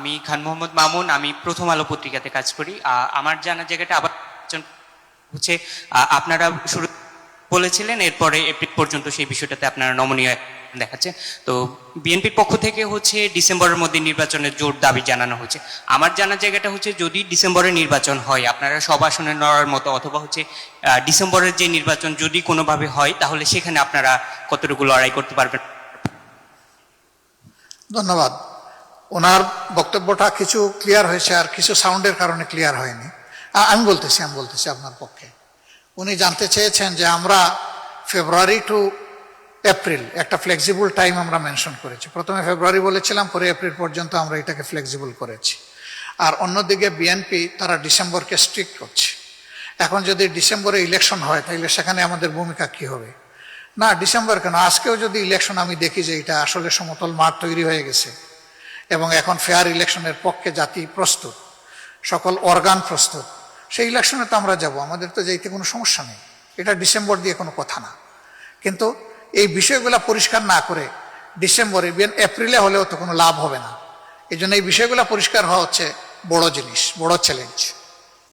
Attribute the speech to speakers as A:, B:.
A: আমি খান মোহাম্মদ মামুন, আমি প্রথম আলো পত্রিকাতে কাজ করি। আমার জানার জায়গাটা আবার হচ্ছে আপনারা শুরু বলেছিলেন এরপরে এপ্রিল পর্যন্ত সেই বিষয়টাতে আপনারা নমনীয় দেখাচ্ছে। তো বিএনপির পক্ষ থেকে হচ্ছে ডিসেম্বরের মধ্যে নির্বাচনের জোর দাবি জানানো হচ্ছে। আমার জানার জায়গাটা হচ্ছে যদি ডিসেম্বরে নির্বাচন হয় আপনারা সব আসনে লড়ার মতো, অথবা হচ্ছে ডিসেম্বরের যে নির্বাচন যদি কোনোভাবে হয় তাহলে সেখানে আপনারা কতটুকু লড়াই করতে পারবেন?
B: ধন্যবাদ। ওনার বক্তব্যটা কিছু ক্লিয়ার হয়েছে আর কিছু সাউন্ডের কারণে ক্লিয়ার হয়নি। আমি বলতেছি আপনার পক্ষে। উনি জানতে চেয়েছেন যে আমরা ফেব্রুয়ারি টু এপ্রিল একটা ফ্লেক্সিবল টাইম আমরা মেনশন করেছি। প্রথমে ফেব্রুয়ারি বলেছিলাম, পরে এপ্রিল পর্যন্ত আমরা এটাকে ফ্লেক্সিবল করেছি। আর অন্যদিকে বিএনপি তারা ডিসেম্বরকে স্ট্রিক্ট করছে। এখন যদি ডিসেম্বরে ইলেকশন হয় তাহলে সেখানে আমাদের ভূমিকা কি হবে? না, ডিসেম্বর কেন, আজকেও যদি ইলেকশন আমি দেখি যে এটা আসলে সমতল মাঠ তৈরি হয়ে গেছে এবং এখন ফেয়ার ইলেকশনের পক্ষে জাতি প্রস্তুত, সকল অর্গান প্রস্তুত, সেই ইলেকশনে তো আমরা যাব, আমাদের তো যাইতে কোনো সমস্যা নেই। এটা ডিসেম্বর দিয়ে কোনো কথা না। কিন্তু এই বিষয়গুলো পরিষ্কার না করে ডিসেম্বরে এপ্রিলে হলেও তো কোনো লাভ হবে না। এই জন্য এই বিষয়গুলো পরিষ্কার হওয়া হচ্ছে বড় জিনিস, বড় চ্যালেঞ্জ।